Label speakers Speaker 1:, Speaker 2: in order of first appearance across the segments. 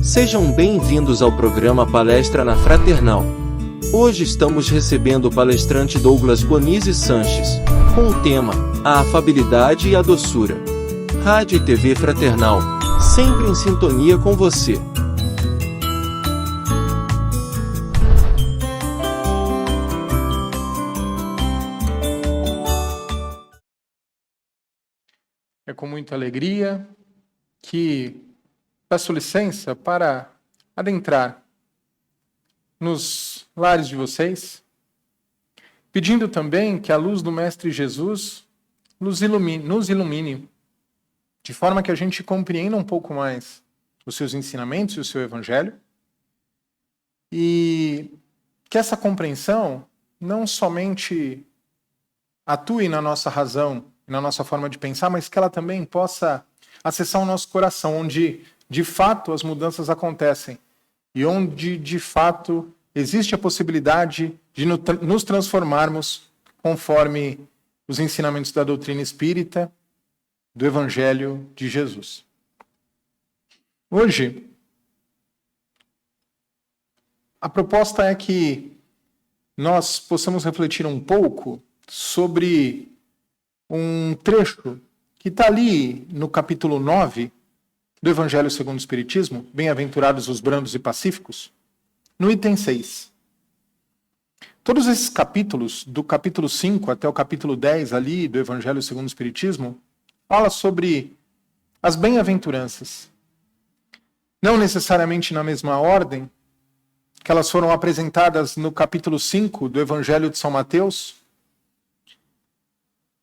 Speaker 1: Sejam bem-vindos ao programa Palestra na Fraternal. Hoje estamos recebendo o palestrante Douglas Bonizzi Sanches, com o tema A Afabilidade e a Doçura. Rádio e TV Fraternal, sempre em sintonia com você.
Speaker 2: É com muita alegria que peço licença para adentrar nos lares de vocês, pedindo também que a luz do Mestre Jesus nos ilumine, de forma que a gente compreenda um pouco mais os seus ensinamentos e o seu Evangelho, e que essa compreensão não somente atue na nossa razão, na nossa forma de pensar, mas que ela também possa acessar o nosso coração, onde de fato as mudanças acontecem e onde de fato existe a possibilidade de nos transformarmos conforme os ensinamentos da doutrina espírita, do Evangelho de Jesus. Hoje, a proposta é que nós possamos refletir um pouco sobre um trecho que está ali no capítulo 9 do Evangelho segundo o Espiritismo, Bem-aventurados os brandos e pacíficos, no item 6. Todos esses capítulos, do capítulo 5 até o capítulo 10 ali do Evangelho segundo o Espiritismo, fala sobre as bem-aventuranças. Não necessariamente na mesma ordem que elas foram apresentadas no capítulo 5 do Evangelho de São Mateus,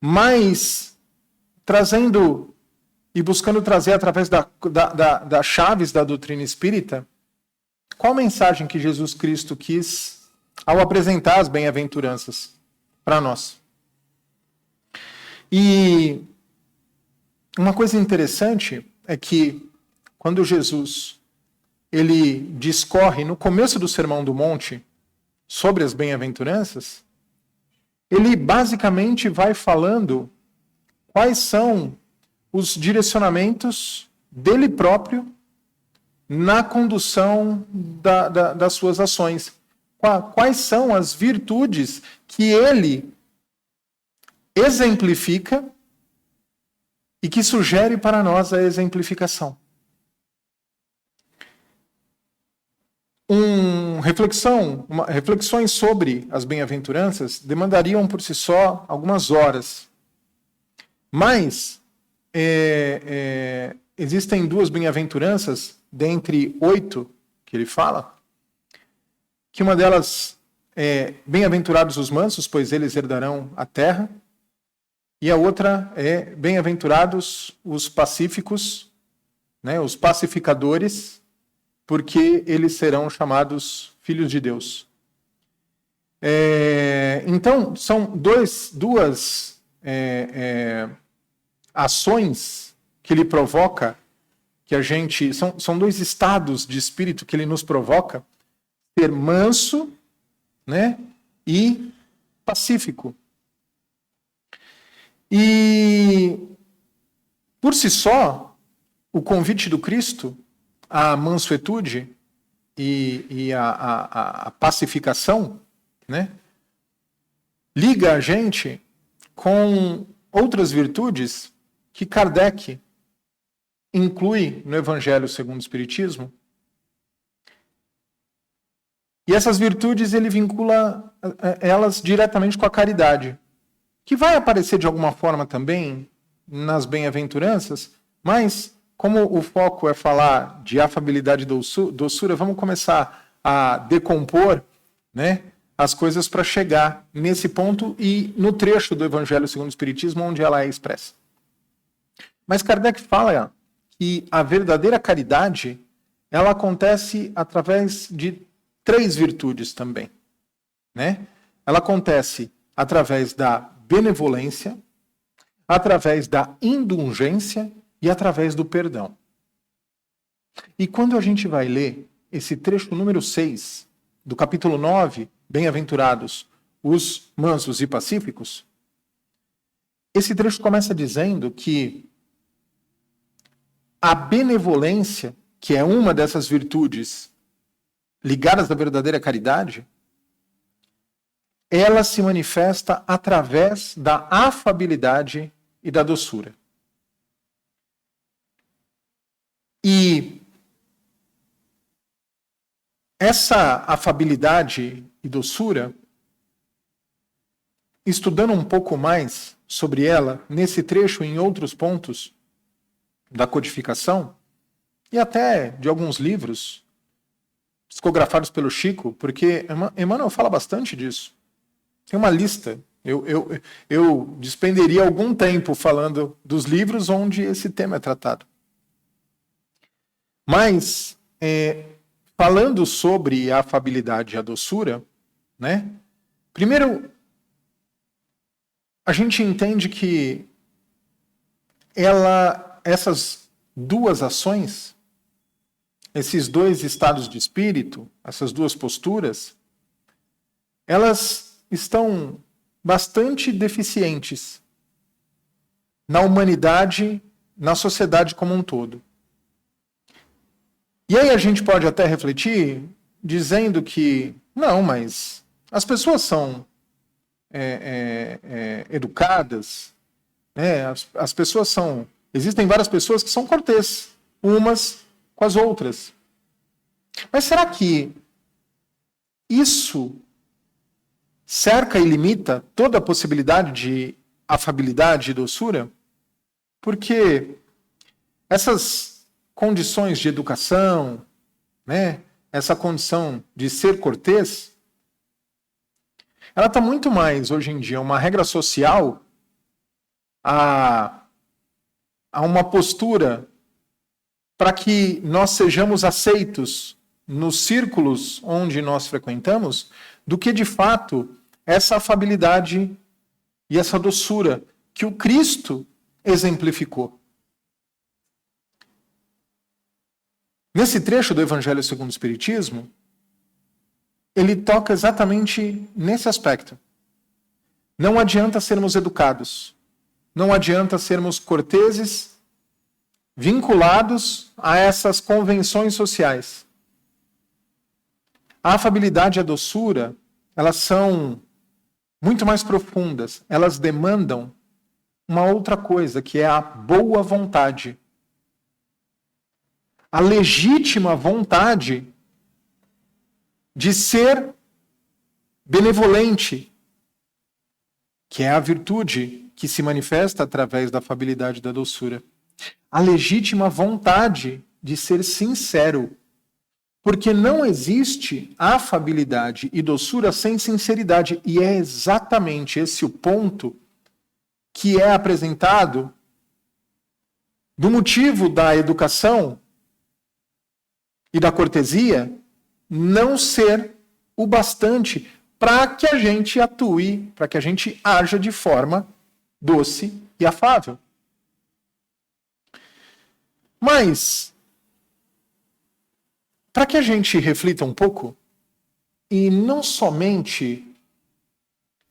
Speaker 2: mas trazendo e buscando trazer através das chaves da doutrina espírita, qual a mensagem que Jesus Cristo quis ao apresentar as bem-aventuranças para nós. E uma coisa interessante é que quando Jesus ele discorre no começo do Sermão do Monte sobre as bem-aventuranças, ele basicamente vai falando quais são os direcionamentos dele próprio na condução das suas ações. Quais são as virtudes que ele exemplifica e que sugere para nós a exemplificação. Reflexões sobre as bem-aventuranças demandariam por si só algumas horas. Mas existem duas bem-aventuranças, dentre 8 que ele fala, que uma delas é bem-aventurados os mansos, pois eles herdarão a terra, e a outra é bem-aventurados os pacíficos, né, os pacificadores, porque eles serão chamados filhos de Deus. Então, são duas ações que ele provoca, que a gente... São dois estados de espírito que ele nos provoca, ser manso, né, e pacífico. E, por si só, o convite do Cristo à mansuetude e à pacificação, né, liga a gente com outras virtudes que Kardec inclui no Evangelho segundo o Espiritismo. E essas virtudes ele vincula elas diretamente com a caridade, que vai aparecer de alguma forma também nas bem-aventuranças, mas como o foco é falar de afabilidade e doçura, vamos começar a decompor, né, as coisas para chegar nesse ponto e no trecho do Evangelho segundo o Espiritismo onde ela é expressa. Mas Kardec fala que a verdadeira caridade ela acontece através de 3 virtudes também, né? Ela acontece através da benevolência, através da indulgência e através do perdão. E quando a gente vai ler esse trecho número 6 do capítulo 9, Bem-aventurados os mansos e pacíficos, esse trecho começa dizendo que a benevolência que é uma dessas virtudes ligadas à verdadeira caridade, ela se manifesta através da afabilidade e da doçura. E essa afabilidade e doçura, estudando um pouco mais sobre ela, nesse trecho e em outros pontos da codificação, e até de alguns livros psicografados pelo Chico, porque Emmanuel fala bastante disso. Tem uma lista. Eu despenderia algum tempo falando dos livros onde esse tema é tratado. Mas, falando sobre a afabilidade e a doçura, né? Primeiro, a gente entende que essas duas ações, esses dois estados de espírito, essas duas posturas, elas estão bastante deficientes na humanidade, na sociedade como um todo. E aí a gente pode até refletir dizendo que, não, mas as pessoas são educadas, né? As pessoas são... Existem várias pessoas que são cortês, umas com as outras. Mas será que isso cerca e limita toda a possibilidade de afabilidade e doçura? Porque essas condições de educação, né, essa condição de ser cortês, ela está muito mais, hoje em dia, uma regra social a uma postura para que nós sejamos aceitos nos círculos onde nós frequentamos, do que, de fato, essa afabilidade e essa doçura que o Cristo exemplificou. Nesse trecho do Evangelho segundo o Espiritismo, ele toca exatamente nesse aspecto. Não adianta sermos educados, não adianta sermos corteses, vinculados a essas convenções sociais. A afabilidade e a doçura, elas são muito mais profundas. Elas demandam uma outra coisa, que é a boa vontade. A legítima vontade de ser benevolente, que é a virtude que se manifesta através da afabilidade e da doçura. A legítima vontade de ser sincero, porque não existe afabilidade e doçura sem sinceridade, e é exatamente esse o ponto que é apresentado do motivo da educação e da cortesia não ser o bastante para que a gente atue, para que a gente haja de forma doce e afável. Mas, para que a gente reflita um pouco, e não somente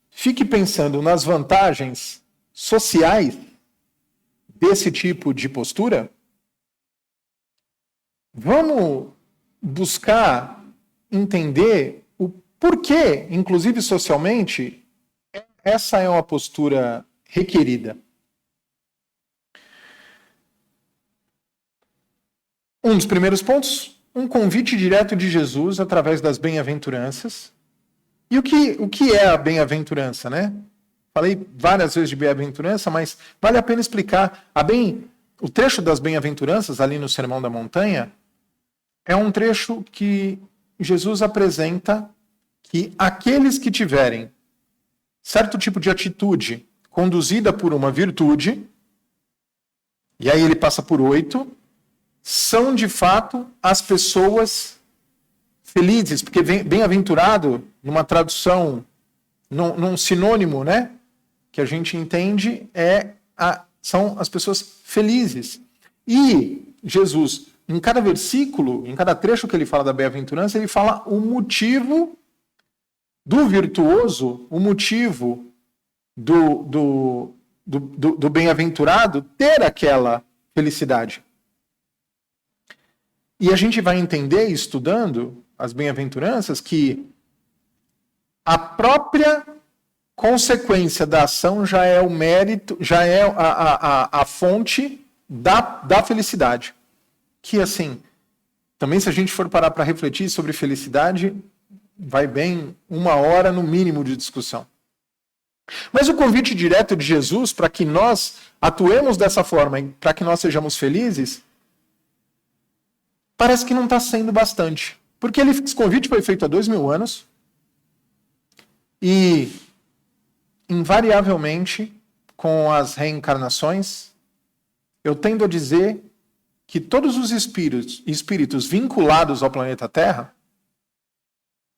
Speaker 2: fique pensando nas vantagens sociais desse tipo de postura, vamos buscar entender o porquê, inclusive socialmente, essa é uma postura requerida. Um dos primeiros pontos, um convite direto de Jesus através das bem-aventuranças. E o que é a bem-aventurança, né? Falei várias vezes de bem-aventurança, mas vale a pena explicar. O trecho das bem-aventuranças, ali no Sermão da Montanha, é um trecho que Jesus apresenta que aqueles que tiverem certo tipo de atitude conduzida por uma virtude, e aí ele passa por 8, são de fato as pessoas felizes, porque bem-aventurado, numa tradução, num sinônimo, né, que a gente entende, são as pessoas felizes. E Jesus, em cada versículo, em cada trecho que ele fala da bem-aventurança, ele fala o motivo do virtuoso, o motivo do bem-aventurado ter aquela felicidade. E a gente vai entender, estudando as bem-aventuranças, que a própria consequência da ação já é o mérito, já é a fonte da felicidade. Que, assim, também se a gente for parar para refletir sobre felicidade, vai bem 1 hora no mínimo de discussão. Mas o convite direto de Jesus para que nós atuemos dessa forma, para que nós sejamos felizes, parece que não está sendo bastante. Porque esse convite foi feito há 2000 anos e, invariavelmente, com as reencarnações, eu tendo a dizer que todos os espíritos vinculados ao planeta Terra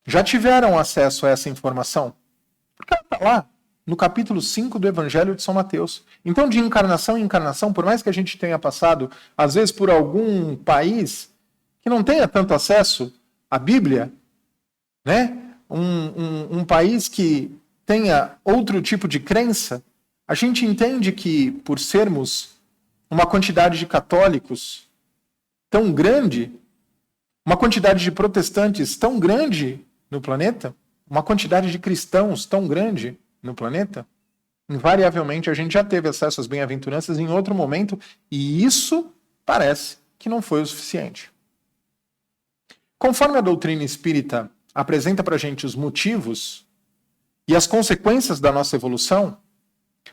Speaker 2: já tiveram acesso a essa informação. Porque ela está lá no capítulo 5 do Evangelho de São Mateus. Então, de encarnação em encarnação, por mais que a gente tenha passado, às vezes, por algum país que não tenha tanto acesso à Bíblia, né? Um país que tenha outro tipo de crença, a gente entende que, por sermos uma quantidade de católicos tão grande, uma quantidade de protestantes tão grande no planeta, uma quantidade de cristãos tão grande no planeta, invariavelmente a gente já teve acesso às bem-aventuranças em outro momento, e isso parece que não foi o suficiente. Conforme a doutrina espírita apresenta para a gente os motivos e as consequências da nossa evolução,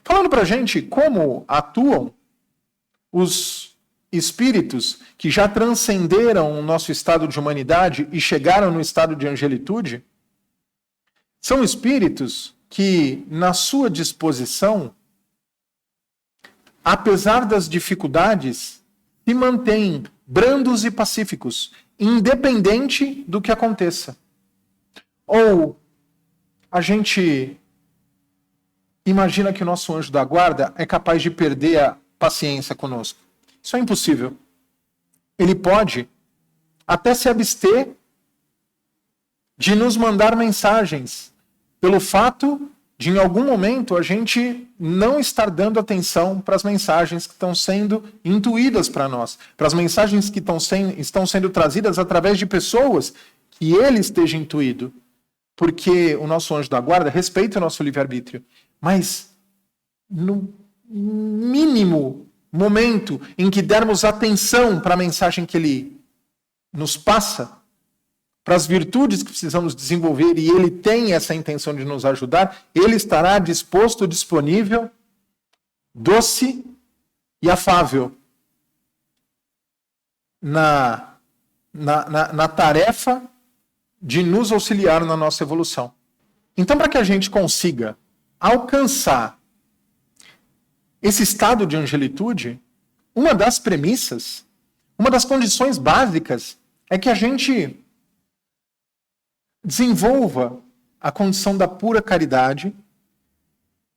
Speaker 2: falando para a gente como atuam os espíritos que já transcenderam o nosso estado de humanidade e chegaram no estado de angelitude, são espíritos que, na sua disposição, apesar das dificuldades, se mantêm brandos e pacíficos, independente do que aconteça. Ou a gente imagina que o nosso anjo da guarda é capaz de perder a paciência conosco. Isso é impossível. Ele pode até se abster de nos mandar mensagens, pelo fato de, em algum momento, a gente não estar dando atenção para as mensagens que estão sendo intuídas para nós, para as mensagens que estão sendo trazidas através de pessoas que ele esteja intuído. Porque o nosso anjo da guarda respeita o nosso livre-arbítrio. Mas, no mínimo momento em que dermos atenção para a mensagem que ele nos passa, para as virtudes que precisamos desenvolver, e ele tem essa intenção de nos ajudar, ele estará disposto, disponível, doce e afável na tarefa de nos auxiliar na nossa evolução. Então, para que a gente consiga alcançar esse estado de angelitude, uma das premissas, uma das condições básicas é que a gente desenvolva a condição da pura caridade,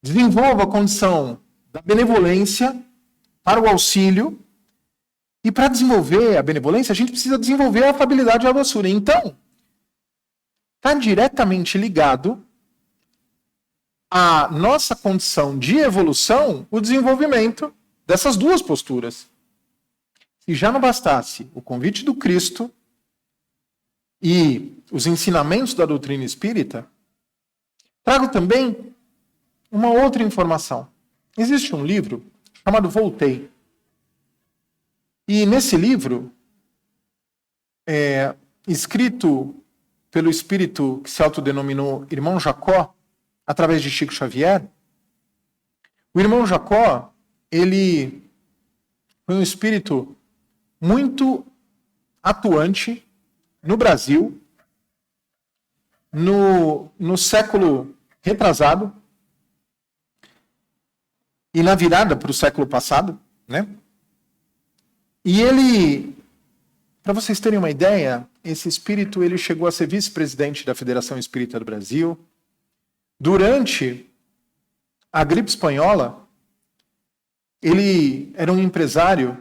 Speaker 2: desenvolva a condição da benevolência para o auxílio, e para desenvolver a benevolência, a gente precisa desenvolver a afabilidade e a doçura. Então, está diretamente ligado à nossa condição de evolução, o desenvolvimento dessas duas posturas. Se já não bastasse o convite do Cristo e os ensinamentos da doutrina espírita, trago também uma outra informação. Existe um livro chamado Voltei. E nesse livro, escrito pelo espírito que se autodenominou Irmão Jacó, através de Chico Xavier, o Irmão Jacó, ele foi um espírito muito atuante no Brasil, no século retrasado e na virada para o século passado, né? E ele, para vocês terem uma ideia, esse espírito ele chegou a ser vice-presidente da Federação Espírita do Brasil. Durante a gripe espanhola, ele era um empresário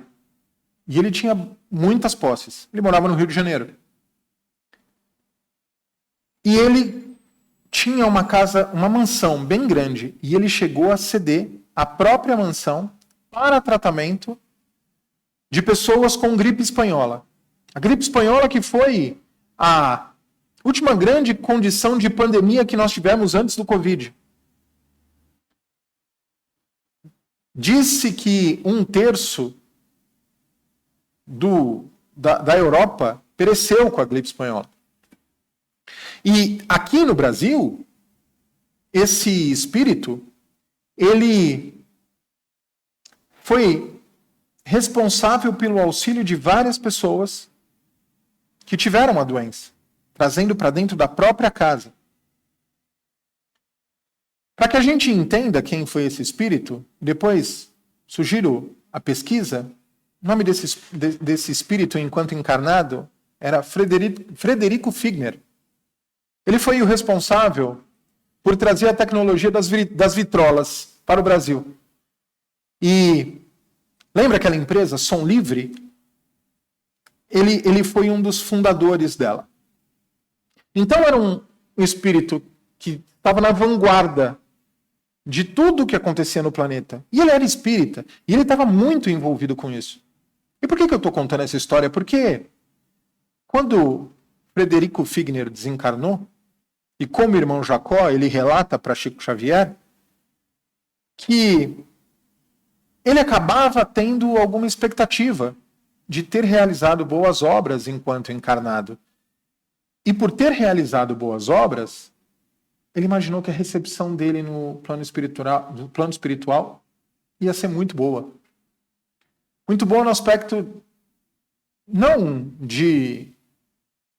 Speaker 2: e ele tinha muitas posses. Ele morava no Rio de Janeiro. E ele tinha uma casa, uma mansão bem grande, e ele chegou a ceder a própria mansão para tratamento de pessoas com gripe espanhola. A gripe espanhola, que foi a última grande condição de pandemia que nós tivemos antes do Covid. Disse que 1/3 da Europa pereceu com a gripe espanhola. E aqui no Brasil, esse espírito, ele foi responsável pelo auxílio de várias pessoas que tiveram a doença, trazendo para dentro da própria casa. Para que a gente entenda quem foi esse espírito, depois sugiro a pesquisa. O nome desse espírito, enquanto encarnado, era Frederico Figner. Ele foi o responsável por trazer a tecnologia das vitrolas para o Brasil. E lembra aquela empresa, Som Livre? Ele foi um dos fundadores dela. Então era um espírito que estava na vanguarda de tudo o que acontecia no planeta. E ele era espírita. E ele estava muito envolvido com isso. E por que eu estou contando essa história? Porque quando Frederico Figner desencarnou, e como o irmão Jacó, ele relata para Chico Xavier, que ele acabava tendo alguma expectativa de ter realizado boas obras enquanto encarnado. E por ter realizado boas obras, ele imaginou que a recepção dele no plano espiritual ia ser muito boa. Muito boa no aspecto não de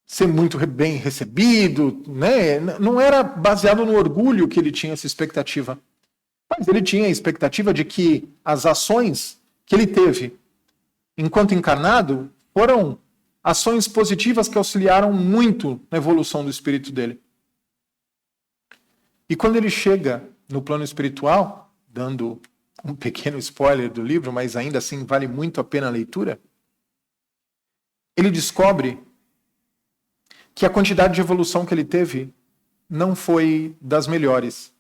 Speaker 2: ser muito bem recebido, né? Não era baseado no orgulho que ele tinha essa expectativa. Mas ele tinha a expectativa de que as ações que ele teve enquanto encarnado foram ações positivas que auxiliaram muito na evolução do espírito dele. E quando ele chega no plano espiritual, dando um pequeno spoiler do livro, mas ainda assim vale muito a pena a leitura, ele descobre que a quantidade de evolução que ele teve não foi das melhores.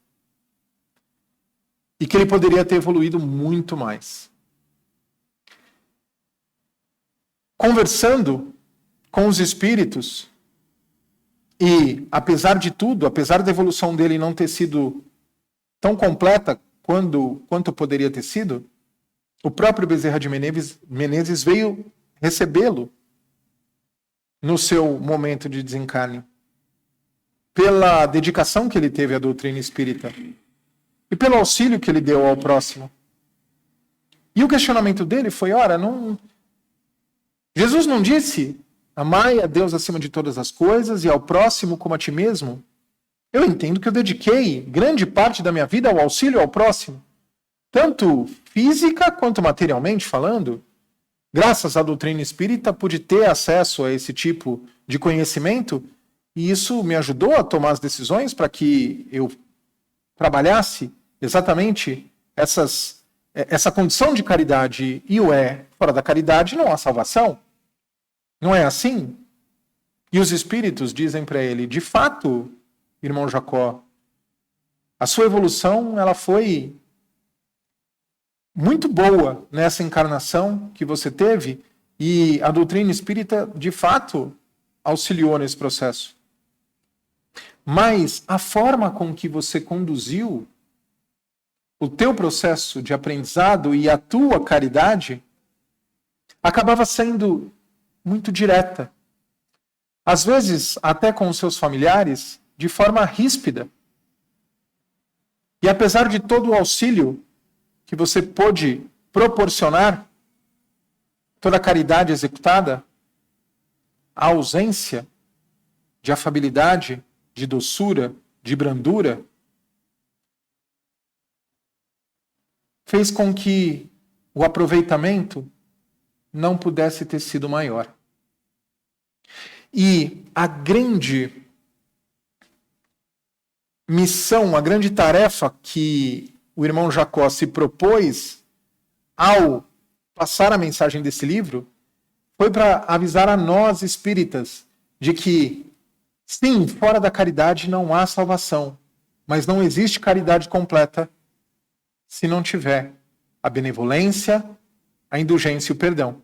Speaker 2: E que ele poderia ter evoluído muito mais. Conversando com os espíritos, e apesar de tudo, apesar da evolução dele não ter sido tão completa quanto poderia ter sido, o próprio Bezerra de Menezes veio recebê-lo no seu momento de desencarne, pela dedicação que ele teve à doutrina espírita e pelo auxílio que ele deu ao próximo. E o questionamento dele foi, Jesus não disse, amai a Deus acima de todas as coisas e ao próximo como a ti mesmo? Eu entendo que eu dediquei grande parte da minha vida ao auxílio ao próximo, tanto física quanto materialmente falando. Graças à doutrina espírita, pude ter acesso a esse tipo de conhecimento e isso me ajudou a tomar as decisões para que eu trabalhasse exatamente essa condição de caridade. E fora da caridade não há salvação. Não é assim? E os espíritos dizem para ele, de fato, irmão Jacó, a sua evolução ela foi muito boa nessa encarnação que você teve e a doutrina espírita, de fato, auxiliou nesse processo. Mas a forma com que você conduziu o teu processo de aprendizado e a tua caridade acabava sendo muito direta. Às vezes, até com os seus familiares, de forma ríspida. E apesar de todo o auxílio que você pôde proporcionar, toda a caridade executada, a ausência de afabilidade, de doçura, de brandura, fez com que o aproveitamento não pudesse ter sido maior. E a grande missão, a grande tarefa que o irmão Jacó se propôs ao passar a mensagem desse livro foi para avisar a nós espíritas de que, sim, fora da caridade não há salvação, mas não existe caridade completa se não tiver a benevolência, a indulgência e o perdão.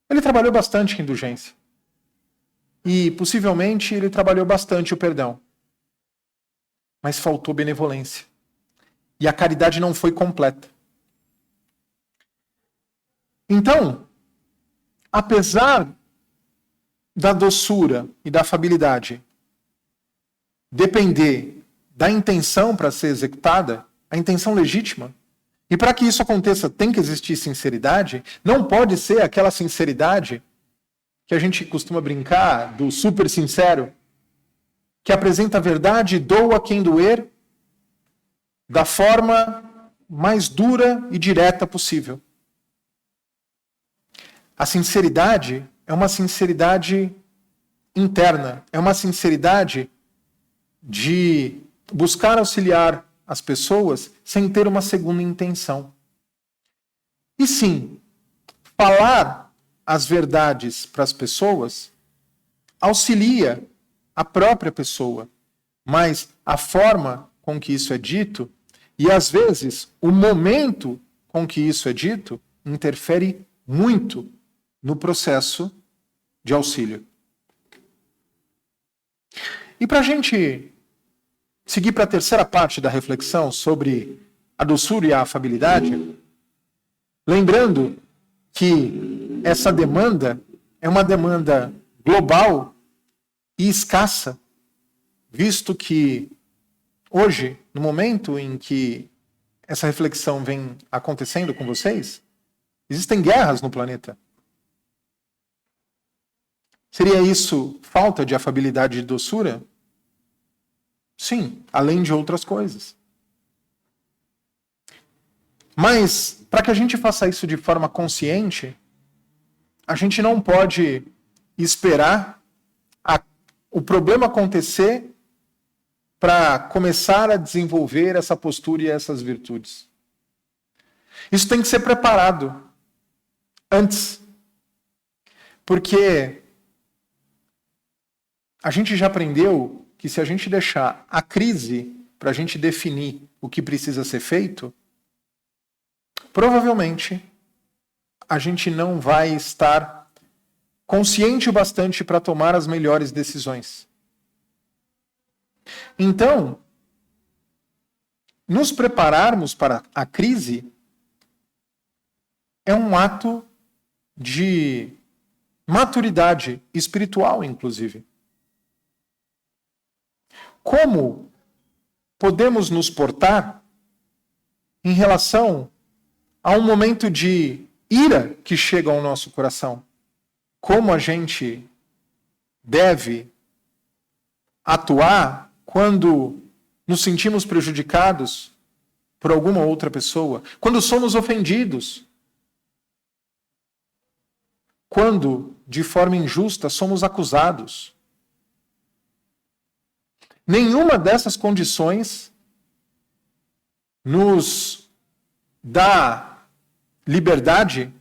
Speaker 2: Ele trabalhou bastante a indulgência. E, possivelmente, ele trabalhou bastante o perdão. Mas faltou benevolência. E a caridade não foi completa. Então, apesar da doçura e da afabilidade depender da intenção para ser executada, a intenção legítima, e para que isso aconteça tem que existir sinceridade, não pode ser aquela sinceridade que a gente costuma brincar do super sincero, que apresenta a verdade, doa quem doer, da forma mais dura e direta possível. A sinceridade é uma sinceridade interna, é uma sinceridade de buscar auxiliar as pessoas sem ter uma segunda intenção. E sim, falar as verdades para as pessoas auxilia a própria pessoa, mas a forma com que isso é dito, e às vezes o momento com que isso é dito, interfere muito no processo de auxílio. E para a gente seguir para a terceira parte da reflexão sobre a doçura e a afabilidade, lembrando que essa demanda é uma demanda global e escassa, visto que hoje, no momento em que essa reflexão vem acontecendo com vocês, existem guerras no planeta. Seria isso falta de afabilidade e doçura? Sim, além de outras coisas. Mas, para que a gente faça isso de forma consciente, a gente não pode esperar o problema acontecer para começar a desenvolver essa postura e essas virtudes. Isso tem que ser preparado antes. Porque a gente já aprendeu que se a gente deixar a crise para a gente definir o que precisa ser feito, provavelmente a gente não vai estar consciente o bastante para tomar as melhores decisões. Então, nos prepararmos para a crise é um ato de maturidade espiritual, inclusive. Como podemos nos portar em relação a um momento de ira que chega ao nosso coração? Como a gente deve atuar quando nos sentimos prejudicados por alguma outra pessoa? Quando somos ofendidos? Quando, de forma injusta, somos acusados? Nenhuma dessas condições nos dá liberdade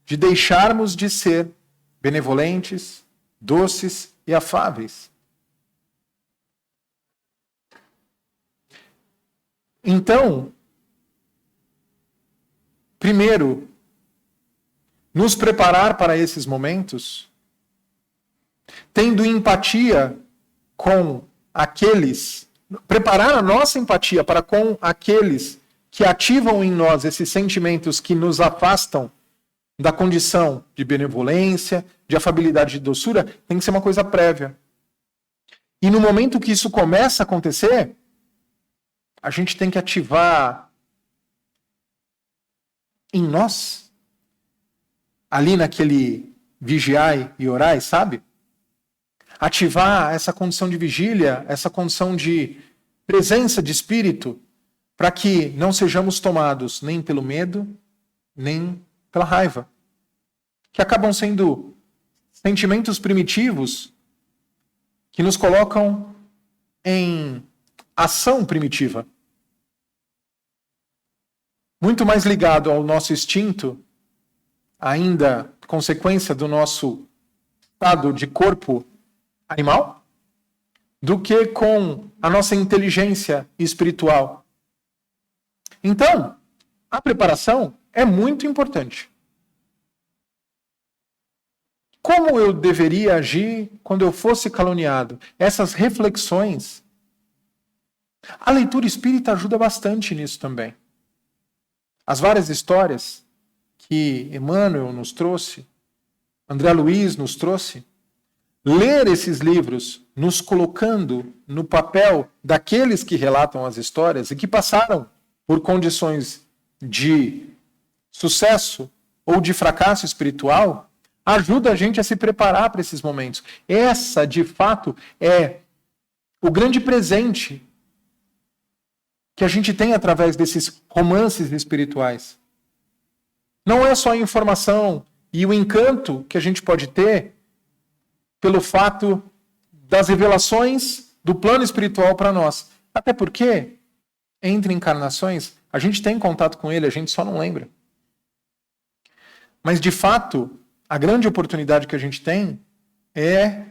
Speaker 2: de deixarmos de ser benevolentes, doces e afáveis. Então, primeiro, nos preparar para esses momentos, tendo empatia com aqueles, preparar a nossa empatia para com aqueles que ativam em nós esses sentimentos que nos afastam da condição de benevolência, de afabilidade e de doçura, tem que ser uma coisa prévia. E no momento que isso começa a acontecer, a gente tem que ativar em nós, ali naquele vigiai e orai, sabe? Ativar essa condição de vigília, essa condição de presença de espírito, para que não sejamos tomados nem pelo medo, nem pela raiva, que acabam sendo sentimentos primitivos que nos colocam em ação primitiva. Muito mais ligado ao nosso instinto, ainda consequência do nosso estado de corpo animal, do que com a nossa inteligência espiritual. Então, a preparação é muito importante. Como eu deveria agir quando eu fosse caluniado? Essas reflexões. A leitura espírita ajuda bastante nisso também. As várias histórias que Emmanuel nos trouxe, André Luiz nos trouxe, ler esses livros nos colocando no papel daqueles que relatam as histórias e que passaram por condições de sucesso ou de fracasso espiritual, ajuda a gente a se preparar para esses momentos. Essa, de fato, é o grande presente que a gente tem através desses romances espirituais. Não é só a informação e o encanto que a gente pode ter pelo fato das revelações do plano espiritual para nós. Até porque, entre encarnações, a gente tem contato com ele, a gente só não lembra. Mas, de fato, a grande oportunidade que a gente tem é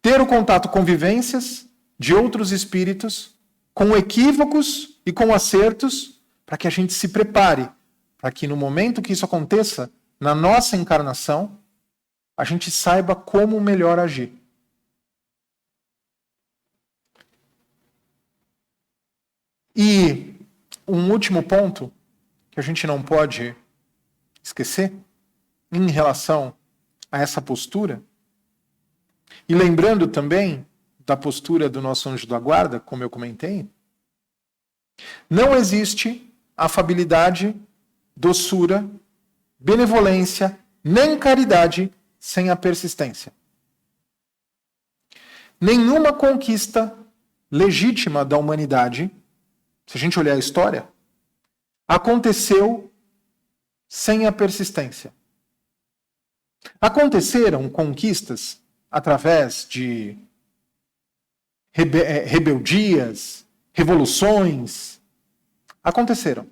Speaker 2: ter o contato com vivências de outros espíritos, com equívocos e com acertos, para que a gente se prepare, para que no momento que isso aconteça, na nossa encarnação, a gente saiba como melhor agir. E um último ponto que a gente não pode esquecer em relação a essa postura, e lembrando também da postura do nosso anjo da guarda, como eu comentei, não existe afabilidade, doçura, benevolência, nem caridade sem a persistência. Nenhuma conquista legítima da humanidade, se a gente olhar a história, aconteceu sem a persistência. Aconteceram conquistas através de rebeldias, revoluções. Aconteceram.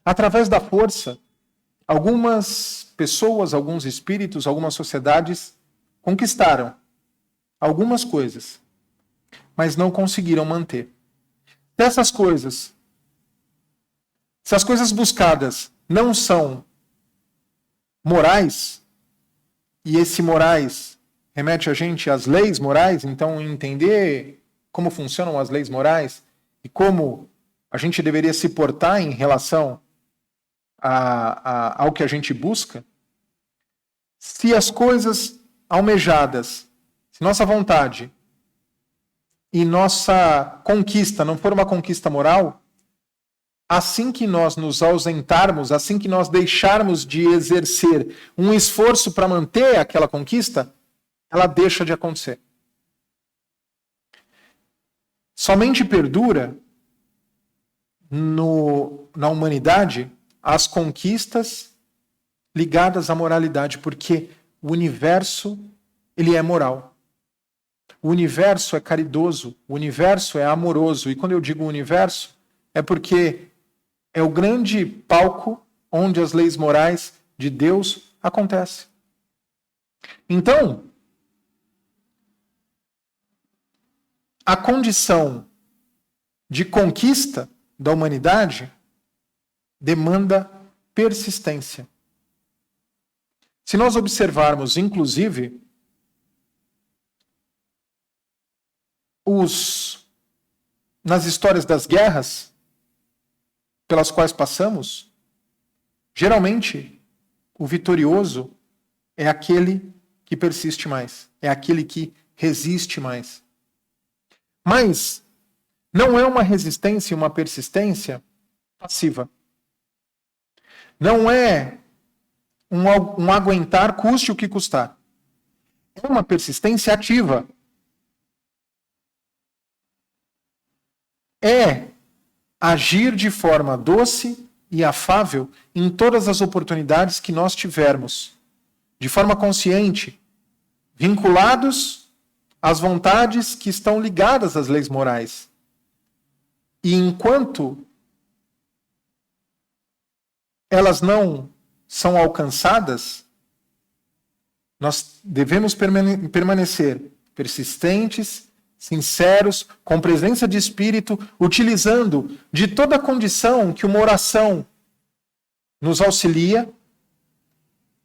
Speaker 2: Através da força, algumas pessoas, alguns espíritos, algumas sociedades conquistaram algumas coisas, mas não conseguiram manter. Se as coisas buscadas não são morais, e esse morais remete a gente às leis morais, então entender como funcionam as leis morais e como a gente deveria se portar em relação ao que a gente busca, se as coisas almejadas, se nossa vontade e nossa conquista não for uma conquista moral, assim que nós nos ausentarmos, assim que nós deixarmos de exercer um esforço para manter aquela conquista, ela deixa de acontecer. Somente perdura na humanidade as conquistas ligadas à moralidade, porque o universo ele é moral. O universo é caridoso, o universo é amoroso. E quando eu digo universo, é porque é o grande palco onde as leis morais de Deus acontecem. Então, a condição de conquista da humanidade demanda persistência. Se nós observarmos, inclusive, nas histórias das guerras pelas quais passamos, geralmente o vitorioso é aquele que persiste mais, é aquele que resiste mais. Mas não é uma resistência e uma persistência passiva. Não é um aguentar custe o que custar. É uma persistência ativa. É agir de forma doce e afável em todas as oportunidades que nós tivermos, de forma consciente, vinculados às vontades que estão ligadas às leis morais. E enquanto elas não são alcançadas, nós devemos permanecer persistentes, sinceros, com presença de espírito, utilizando de toda a condição que uma oração nos auxilia,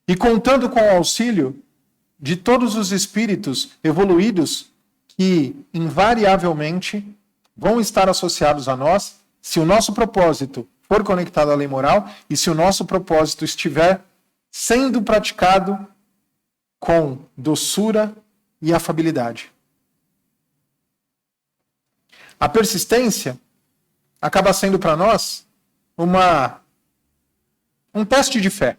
Speaker 2: e contando com o auxílio de todos os espíritos evoluídos que invariavelmente vão estar associados a nós, se o nosso propósito for conectado à lei moral e se o nosso propósito estiver sendo praticado com doçura e afabilidade. A persistência acaba sendo para nós um teste de fé.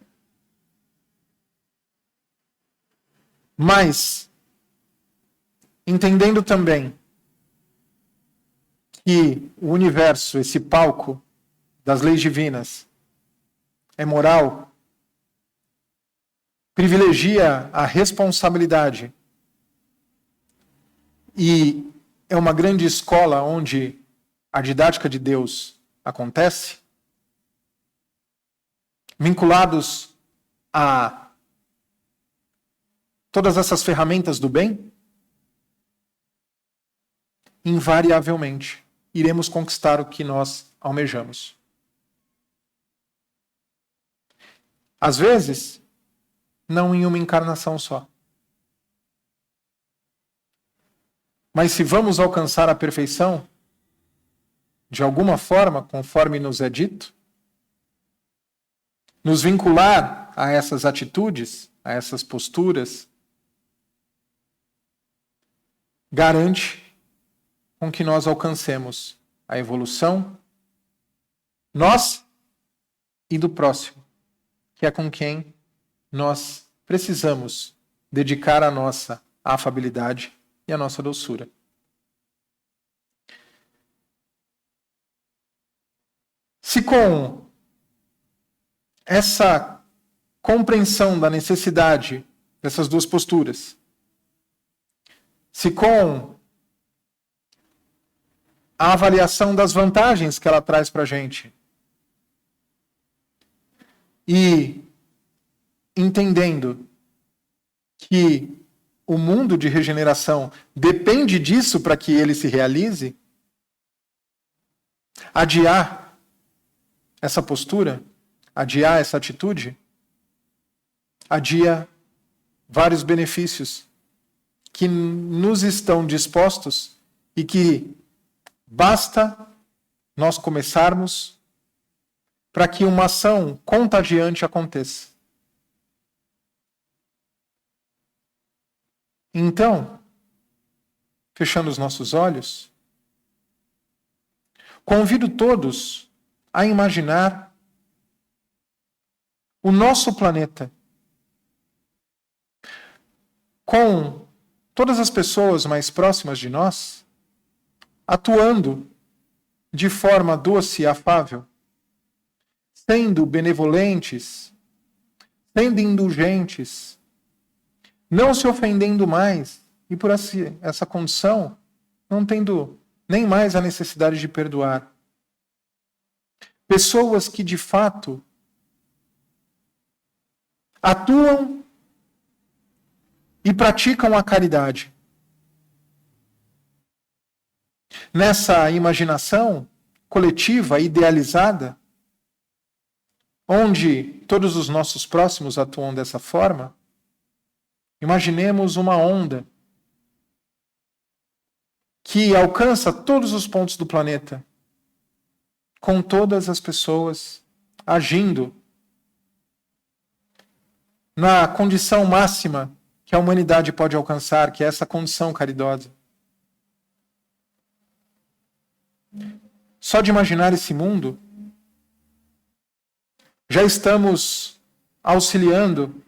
Speaker 2: Mas, entendendo também que o universo, esse palco das leis divinas, é moral, privilegia a responsabilidade e é uma grande escola onde a didática de Deus acontece, vinculados a todas essas ferramentas do bem, invariavelmente iremos conquistar o que nós almejamos. Às vezes, não em uma encarnação só. Mas se vamos alcançar a perfeição, de alguma forma, conforme nos é dito, nos vincular a essas atitudes, a essas posturas, garante com que nós alcancemos a evolução, nós e do próximo, que é com quem nós precisamos dedicar a nossa afabilidade e a nossa doçura. Se com essa compreensão da necessidade dessas duas posturas, se com a avaliação das vantagens que ela traz para a gente, e entendendo que o mundo de regeneração depende disso para que ele se realize, adiar essa postura, adiar essa atitude, adia vários benefícios que nos estão dispostos e que basta nós começarmos para que uma ação contagiante aconteça. Então, fechando os nossos olhos, convido todos a imaginar o nosso planeta com todas as pessoas mais próximas de nós atuando de forma doce e afável, sendo benevolentes, sendo indulgentes, não se ofendendo mais e por essa condição não tendo nem mais a necessidade de perdoar. Pessoas que de fato atuam e praticam a caridade. Nessa imaginação coletiva, idealizada, onde todos os nossos próximos atuam dessa forma, imaginemos uma onda que alcança todos os pontos do planeta, com todas as pessoas agindo na condição máxima que a humanidade pode alcançar, que é essa condição caridosa. Só de imaginar esse mundo, já estamos auxiliando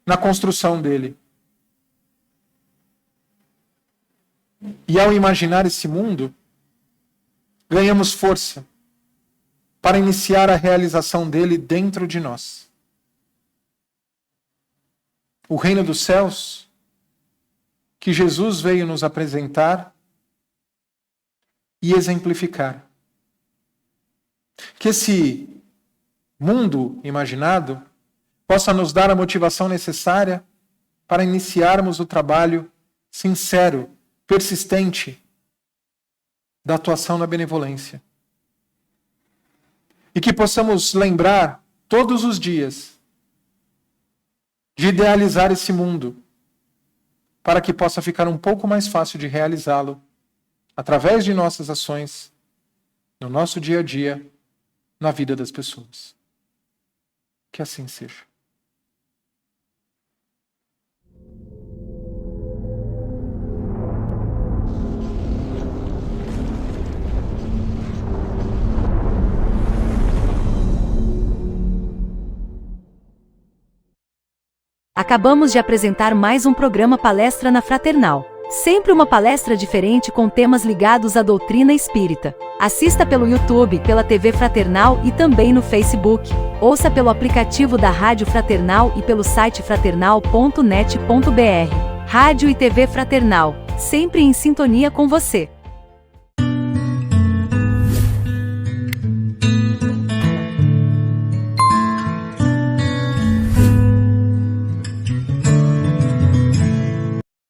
Speaker 2: na construção dele. E ao imaginar esse mundo, ganhamos força para iniciar a realização dele dentro de nós. O reino dos céus, que Jesus veio nos apresentar e exemplificar. Que esse mundo imaginado possa nos dar a motivação necessária para iniciarmos o trabalho sincero, persistente, da atuação na benevolência. E que possamos lembrar todos os dias de idealizar esse mundo, para que possa ficar um pouco mais fácil de realizá-lo, através de nossas ações, no nosso dia a dia, na vida das pessoas. Que assim seja.
Speaker 3: Acabamos de apresentar mais um programa Palestra na Fraternal. Sempre uma palestra diferente com temas ligados à doutrina espírita. Assista pelo YouTube, pela TV Fraternal e também no Facebook. Ouça pelo aplicativo da Rádio Fraternal e pelo site fraternal.net.br. Rádio e TV Fraternal, sempre em sintonia com você.